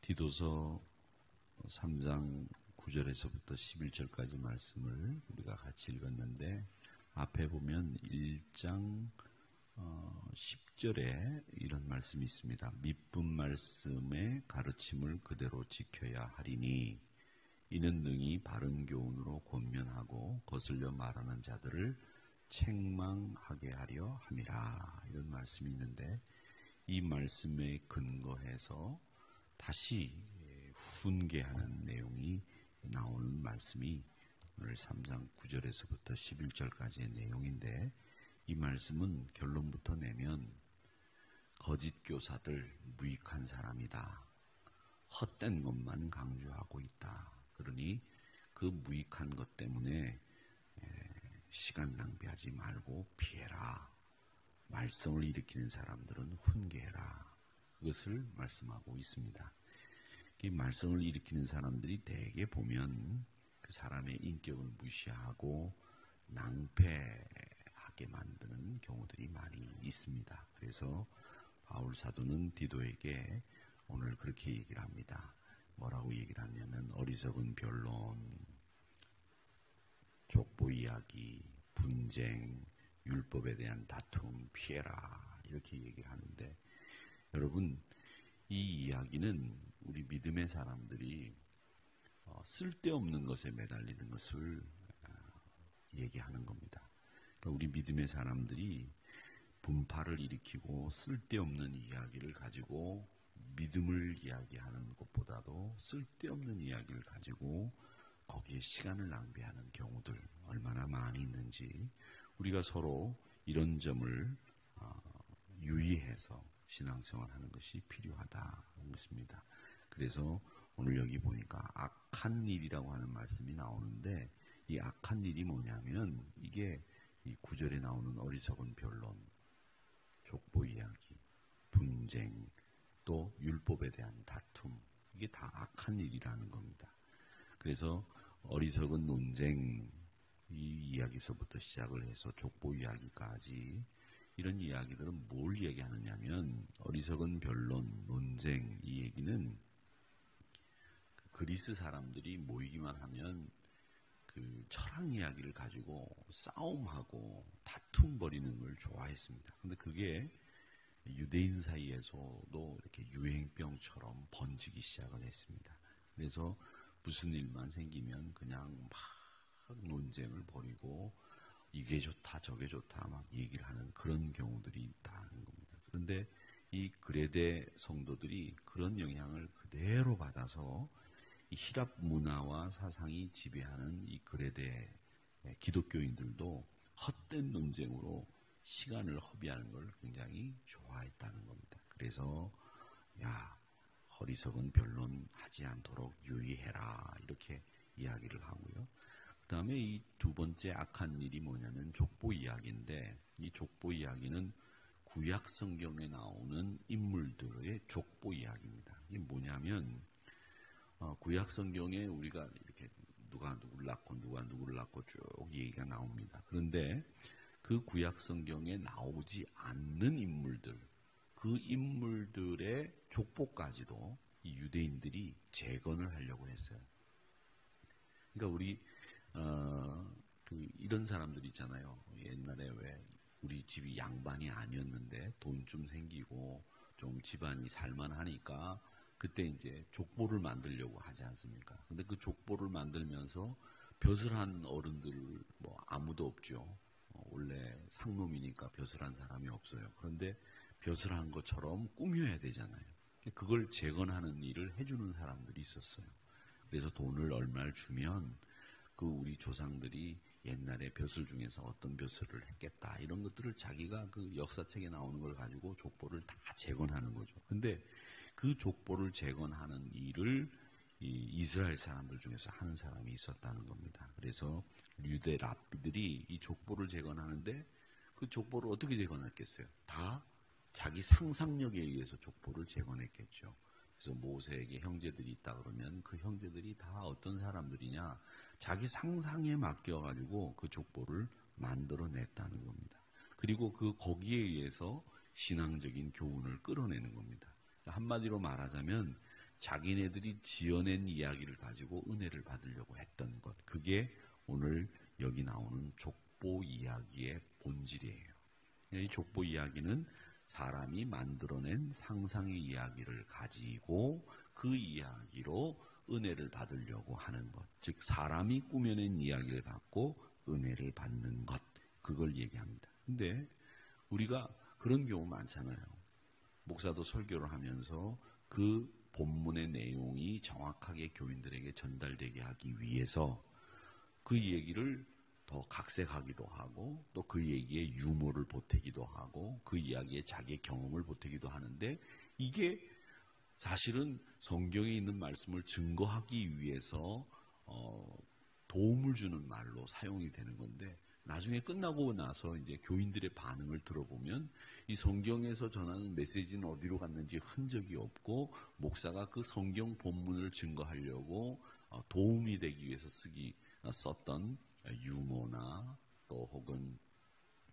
디도서 3장 9절에서부터 11절까지 말씀을 우리가 같이 읽었는데, 앞에 보면 1장 10절에 이런 말씀이 있습니다. 미쁜 말씀의 가르침을 그대로 지켜야 하리니 이는 능히 바른 교훈으로 권면하고 거슬려 말하는 자들을 책망하게 하려 함이라. 이런 말씀이 있는데, 이 말씀에 근거해서 다시 훈계하는 내용이 나오는 말씀이 오늘 3장 9절에서부터 11절까지의 내용인데, 이 말씀은 결론부터 내면 거짓 교사들, 무익한 사람이다, 헛된 것만 강조하고 있다. 그러니 그 무익한 것 때문에 시간 낭비하지 말고 피해라. 말썽을 일으키는 사람들은 훈계해라. 그것을 말씀하고 있습니다. 이 말썽을 일으키는 사람들이 대개 보면 그 사람의 인격을 무시하고 낭패하게 만드는 경우들이 많이 있습니다. 그래서 바울 사도는 디도에게 오늘 그렇게 얘기를 합니다. 뭐라고 얘기를 하냐면, 어리석은 변론, 족보 이야기, 분쟁, 율법에 대한 다툼 피해라. 이렇게 얘기를 하는데, 여러분, 이 이야기는 우리 믿음의 사람들이 쓸데없는 것에 매달리는 것을 얘기하는 겁니다. 그러니까 우리 믿음의 사람들이 분파를 일으키고 쓸데없는 이야기를 가지고 믿음을 이야기하는 것보다도 쓸데없는 이야기를 가지고 거기에 시간을 낭비하는 경우들 얼마나 많이 있는지, 우리가 서로 이런 점을 유의해서 신앙생활하는 것이 필요하다는 것입니다. 그래서 오늘 여기 보니까 악한 일이라고 하는 말씀이 나오는데, 이 악한 일이 뭐냐면, 이게 이 9절에 나오는 어리석은 변론, 족보 이야기, 분쟁, 또 율법에 대한 다툼, 이게 다 악한 일이라는 겁니다. 그래서 어리석은 논쟁, 이 이야기서부터 시작을 해서 족보 이야기까지 이런 이야기들은 뭘 얘기하느냐면, 어리석은 변론, 논쟁, 이 얘기는 그리스 사람들이 모이기만 하면 그 철학 이야기를 가지고 싸움하고 다툼 벌이는 걸 좋아했습니다. 근데 그게 유대인 사이에서도 이렇게 유행병처럼 번지기 시작을 했습니다. 그래서 무슨 일만 생기면 그냥 막 논쟁을 벌이고 이게 좋다 저게 좋다 막 얘기를 하는 그런 경우들이 있다는 겁니다. 그런데 이 그레데 성도들이 그런 영향을 그대로 받아서 이 히랍 문화와 사상이 지배하는 이 그레데 기독교인들도 헛된 논쟁으로 시간을 허비하는 걸 굉장히 좋아했다는 겁니다. 그래서 어리석은 변론하지 않도록 유의해라, 이렇게 이야기를 하고요. 그 다음에 이 두 번째 악한 일이 뭐냐면 족보 이야기인데, 이 족보 이야기는 구약 성경에 나오는 인물들의 족보 이야기입니다. 이게 뭐냐면, 구약 성경에 우리가 이렇게 누가 누구를 낳고 누가 누구를 낳고 쭉 얘기가 나옵니다. 그런데 그 구약 성경에 나오지 않는 인물들, 그 인물들의 족보까지도 이 유대인들이 재건을 하려고 했어요. 그러니까 우리 이런 사람들 있잖아요. 옛날에 왜 우리 집이 양반이 아니었는데 돈 좀 생기고 좀 집안이 살만하니까 그때 이제 족보를 만들려고 하지 않습니까? 근데 그 족보를 만들면서 벼슬한 어른들 아무도 없죠. 원래 상놈이니까 벼슬한 사람이 없어요. 그런데 벼슬한 것처럼 꾸며야 되잖아요. 그걸 재건하는 일을 해주는 사람들이 있었어요. 그래서 돈을 얼마를 주면 그 우리 조상들이 옛날에 벼슬 중에서 어떤 벼슬을 했겠다, 이런 것들을 자기가 그 역사책에 나오는 걸 가지고 족보를 다 재건하는 거죠. 근데 그 족보를 재건하는 일을 이 이스라엘 사람들 중에서 하는 사람이 있었다는 겁니다. 그래서 유대 랍비들이 이 족보를 재건하는데, 그 족보를 어떻게 재건했겠어요? 다 자기 상상력에 의해서 족보를 재건했겠죠. 그래서 모세에게 형제들이 있다 그러면 그 형제들이 다 어떤 사람들이냐, 자기 상상에 맡겨가지고 그 족보를 만들어냈다는 겁니다. 그리고 거기에 의해서 신앙적인 교훈을 끌어내는 겁니다. 한마디로 말하자면 자기네들이 지어낸 이야기를 가지고 은혜를 받으려고 했던 것. 그게 오늘 여기 나오는 족보 이야기의 본질이에요. 이 족보 이야기는 사람이 만들어낸 상상의 이야기를 가지고 그 이야기로 은혜를 받으려고 하는 것. 즉 사람이 꾸며낸 이야기를 갖고 은혜를 받는 것. 그걸 얘기합니다. 근데 우리가 그런 경우 많잖아요. 목사도 설교를 하면서 그 본문의 내용이 정확하게 교인들에게 전달되게 하기 위해서 그 얘기를 더 각색하기도 하고 또 그 얘기에 유머를 보태기도 하고 그 이야기에 자기의 경험을 보태기도 하는데 이게 사실은 성경에 있는 말씀을 증거하기 위해서 도움을 주는 말로 사용이 되는 건데 나중에 끝나고 나서 이제 교인들의 반응을 들어보면 이 성경에서 전하는 메시지는 어디로 갔는지 흔적이 없고 목사가 그 성경 본문을 증거하려고 도움이 되기 위해서 썼던 유머나 또 혹은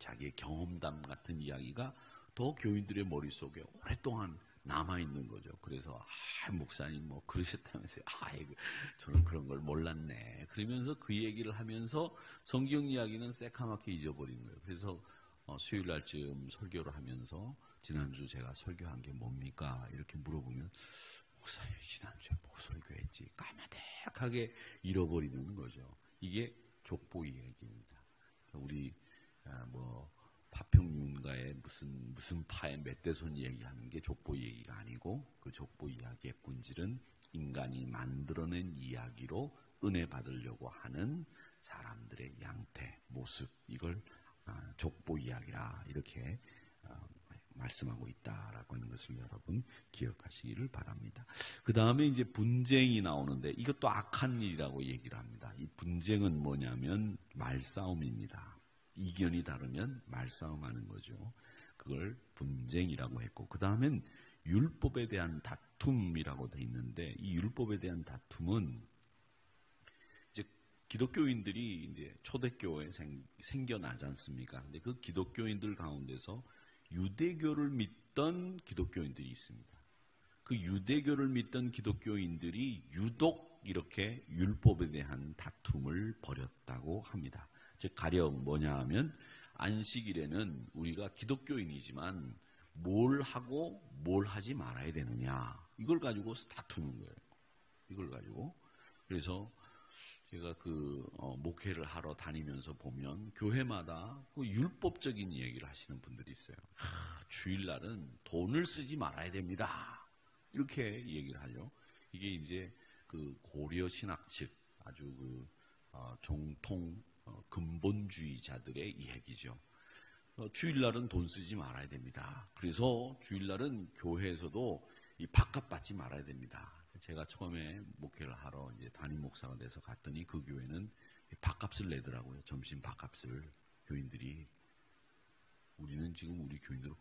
자기의 경험담 같은 이야기가 더 교인들의 머릿속에 오랫동안 남아있는 거죠. 그래서 목사님 뭐 그러셨다면서요. 저는 그런 걸 몰랐네. 그러면서 그 얘기를 하면서 성경 이야기는 새카맣게 잊어버린 거예요. 그래서 수요일 날쯤 설교를 하면서 지난주 제가 설교한 게 뭡니까? 이렇게 물어보면 목사님 지난주에 뭐 설교했지? 까마득하게 잃어버리는 거죠. 이게 족보 이야기입니다. 우리 파평윤가의 무슨 파의 멧돼손 얘기하는 게 족보 얘기가 아니고 그 족보 이야기의 본질은 인간이 만들어낸 이야기로 은혜 받으려고 하는 사람들의 양태, 모습, 이걸 족보 이야기라 이렇게 말씀하고 있다라고 하는 것을 여러분 기억하시기를 바랍니다. 그 다음에 이제 분쟁이 나오는데 이것도 악한 일이라고 얘기를 합니다. 이 분쟁은 뭐냐면 말싸움입니다. 이견이 다르면 말싸움하는 거죠. 그걸 분쟁이라고 했고 그 다음엔 율법에 대한 다툼이라고 돼 있는데 이 율법에 대한 다툼은 이제 기독교인들이 이제 초대교회에 생겨나지 않습니까? 근데 그 기독교인들 가운데서 유대교를 믿던 기독교인들이 있습니다. 그 유대교를 믿던 기독교인들이 유독 이렇게 율법에 대한 다툼을 벌였다고 합니다. 즉 가령 뭐냐 하면 안식일에는 우리가 기독교인이지만 뭘 하고 뭘 하지 말아야 되느냐 이걸 가지고 다투는 거예요. 이걸 가지고. 그래서 제가 목회를 하러 다니면서 보면 교회마다 그 율법적인 얘기를 하시는 분들이 있어요. 주일날은 돈을 쓰지 말아야 됩니다. 이렇게 얘기를 하죠. 이게 이제 그 고려 신학 측 아주 정통 근본주의자들의 이야기죠. 주일날은 돈 쓰지 말아야 됩니다. 그래서 주일날은 교회에서도 이 밥값 받지 말아야 됩니다. 제가 처음에 목회를 하러 이제 담임 목사가 돼서 갔더니 그 교회는 밥값을 내더라고요. 점심 밥값을 교인들이. 우리는 지금 우리 교인들은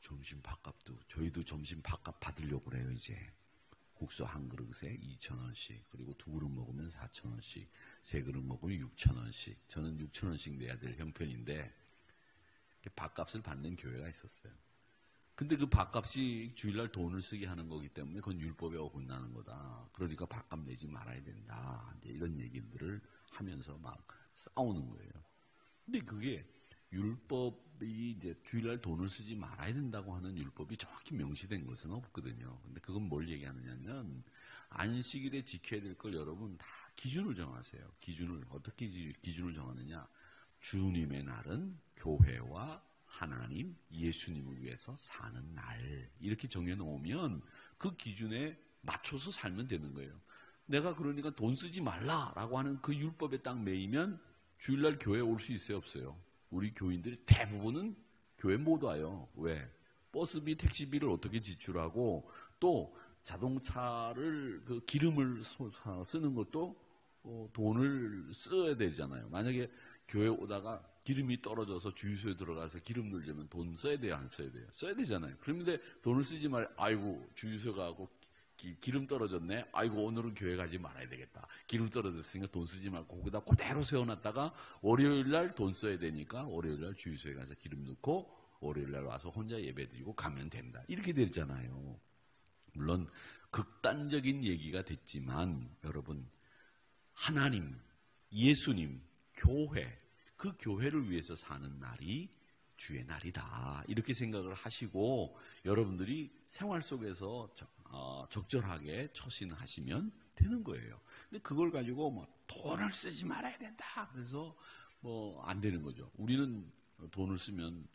점심 밥값도 저희도 점심 밥값 받으려고 그래요. 이제 국수 한 그릇에 2,000원씩 그리고 두 그릇 먹으면 4,000원씩 세 그릇 먹으면 6,000원씩 저는 6,000원씩 내야 될 형편인데 밥값을 받는 교회가 있었어요. 근데 그 밥값이 주일날 돈을 쓰게 하는 거기 때문에 그건 율법에 어긋나는 거다. 그러니까 밥값 내지 말아야 된다. 이제 이런 얘기들을 하면서 막 싸우는 거예요. 근데 그게 율법이 이제 주일날 돈을 쓰지 말아야 된다고 하는 율법이 정확히 명시된 것은 없거든요. 근데 그건 뭘 얘기하느냐면 안식일에 지켜야 될 걸 여러분 다 기준을 정하세요. 기준을 어떻게 기준을 정하느냐? 주님의 날은 교회와 하나님, 예수님을 위해서 사는 날 이렇게 정해놓으면 그 기준에 맞춰서 살면 되는 거예요. 내가 그러니까 돈 쓰지 말라라고 하는 그 율법에 딱 매이면 주일날 교회에 올 수 있어요, 없어요? 우리 교인들이 대부분은 교회 못 와요. 왜? 버스비, 택시비를 어떻게 지출하고 또 자동차를 그 기름을 쓰는 것도 돈을 써야 되잖아요. 만약에 교회 오다가 기름이 떨어져서 주유소에 들어가서 기름 넣으려면 돈 써야 돼요, 안 써야 돼요? 써야 되잖아요. 그런데 돈을 쓰지 아이고 주유소 가고 기름 떨어졌네. 아이고 오늘은 교회 가지 말아야 되겠다. 기름 떨어졌으니까 돈 쓰지 말고 거기다 그대로 세워놨다가 월요일날 돈 써야 되니까 월요일날 주유소에 가서 기름 넣고 월요일날 와서 혼자 예배드리고 가면 된다. 이렇게 되잖아요. 물론 극단적인 얘기가 됐지만 여러분, 하나님, 예수님, 교회, 그 교회를 위해서 사는 날이 주의 날이다. 이렇게 생각을 하시고 여러분들이 생활 속에서 적절하게 처신하시면 되는 거예요. 근데 그걸 가지고 뭐 돈을 쓰지 말아야 된다. 그래서 뭐 안 되는 거죠. 우리는 돈을 쓰면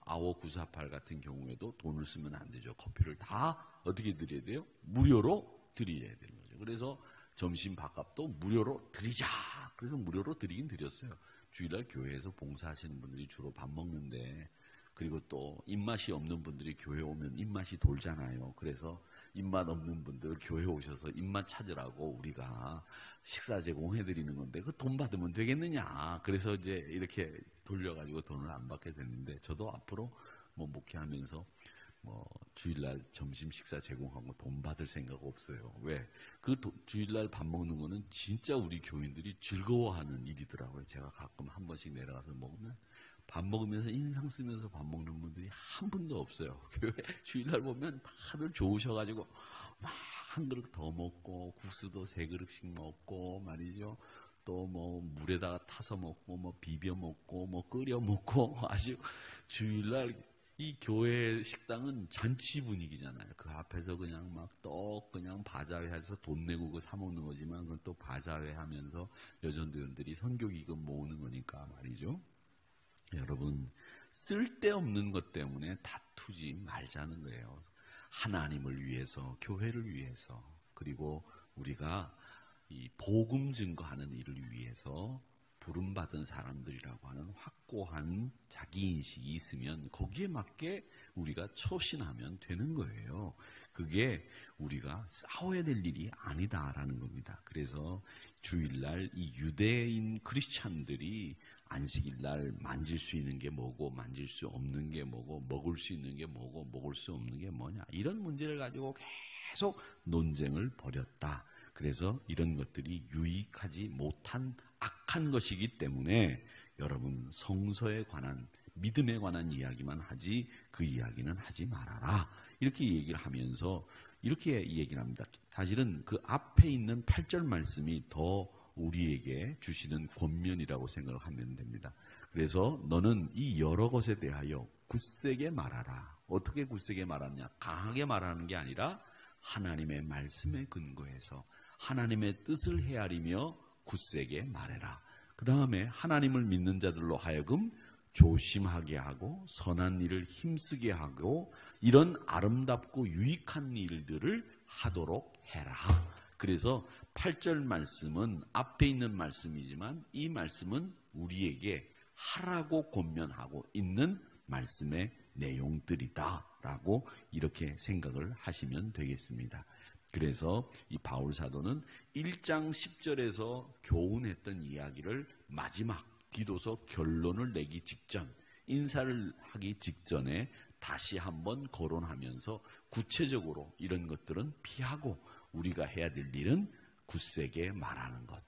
아워 948 같은 경우에도 돈을 쓰면 안 되죠. 커피를 다 어떻게 드려야 돼요? 무료로 드려야 되는 거죠. 그래서 점심 밥값도 무료로 드리자. 그래서 무료로 드리긴 드렸어요. 주일날 교회에서 봉사하시는 분들이 주로 밥 먹는데, 그리고 또 입맛이 없는 분들이 교회 오면 입맛이 돌잖아요. 그래서 입맛 없는 분들 교회 오셔서 입맛 찾으라고 우리가 식사 제공해드리는 건데 그 돈 받으면 되겠느냐. 그래서 이제 이렇게 돌려가지고 돈을 안 받게 됐는데, 저도 앞으로 뭐 목회하면서 뭐 주일날 점심 식사 제공하고 돈 받을 생각 없어요. 왜? 그 주일날 밥 먹는 거는 진짜 우리 교인들이 즐거워하는 일이더라고요. 제가 가끔 한 번씩 내려가서 먹으면 밥 먹으면서 인상 쓰면서 밥 먹는 분들이 한 분도 없어요. 교회 주일날 보면 다들 좋으셔가지고 막 한 그릇 더 먹고 국수도 3그릇씩 먹고 말이죠. 또 뭐 물에다가 타서 먹고 뭐 비벼 먹고 뭐 끓여 먹고 아주 주일날 이 교회 식당은 잔치 분위기잖아요. 그 앞에서 그냥 막 떡 그냥 바자회 해서 돈 내고 그거 사 먹는 거지만 그건 또 바자회 하면서 여전도원들이 선교기금 모으는 거니까 말이죠. 여러분, 쓸데없는 것 때문에 다투지 말자는 거예요. 하나님을 위해서, 교회를 위해서, 그리고 우리가 이 복음 증거하는 일을 위해서 부름받은 사람들이라고 하는 확고한 자기인식이 있으면 거기에 맞게 우리가 처신하면 되는 거예요. 그게 우리가 싸워야 될 일이 아니다라는 겁니다. 그래서 주일날 이 유대인 크리스찬들이 안식일날 만질 수 있는 게 뭐고 만질 수 없는 게 뭐고 먹을 수 있는 게 뭐고 먹을 수 없는 게 뭐냐, 이런 문제를 가지고 계속 논쟁을 벌였다. 그래서 이런 것들이 유익하지 못한 악한 것이기 때문에 여러분, 성서에 관한, 믿음에 관한 이야기만 하지 그 이야기는 하지 말아라. 이렇게 얘기를 하면서 이렇게 얘기를 합니다. 사실은 그 앞에 있는 8절 말씀이 더 우리에게 주시는 권면이라고 생각을 하면 됩니다. 그래서 너는 이 여러 것에 대하여 굳세게 말하라. 어떻게 굳세게 말하느냐? 강하게 말하는 게 아니라 하나님의 말씀에 근거해서 하나님의 뜻을 헤아리며 굳세게 말해라. 그 다음에 하나님을 믿는 자들로 하여금 조심하게 하고 선한 일을 힘쓰게 하고 이런 아름답고 유익한 일들을 하도록 해라. 그래서 8절 말씀은 앞에 있는 말씀이지만 이 말씀은 우리에게 하라고 권면하고 있는 말씀의 내용들이다라고 이렇게 생각을 하시면 되겠습니다. 그래서 이 바울 사도는 1장 10절에서 교훈했던 이야기를 마지막 디도서 결론을 내기 직전, 인사를 하기 직전에 다시 한번 거론하면서 구체적으로 이런 것들은 피하고 우리가 해야 될 일은 굳세게 말하는 것,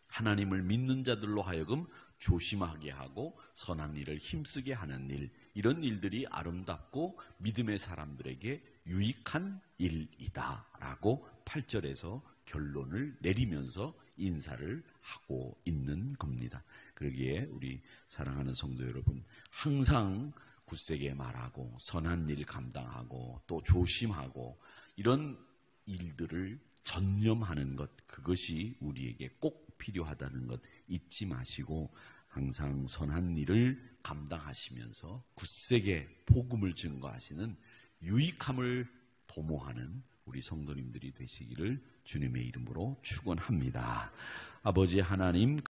하나님을 믿는 자들로 하여금 조심하게 하고 선한 일을 힘쓰게 하는 일, 이런 일들이 아름답고 믿음의 사람들에게 유익한 일이다라고 8절에서 결론을 내리면서 인사를 하고 있는 겁니다. 그러기에 우리 사랑하는 성도 여러분, 항상 굳세게 말하고 선한 일 감당하고 또 조심하고 이런 일들을 전념하는 것, 그것이 우리에게 꼭 필요하다는 것 잊지 마시고 항상 선한 일을 감당하시면서 굳세게 복음을 증거하시는 유익함을 도모하는 우리 성도님들이 되시기를 주님의 이름으로 축원합니다. 아버지 하나님,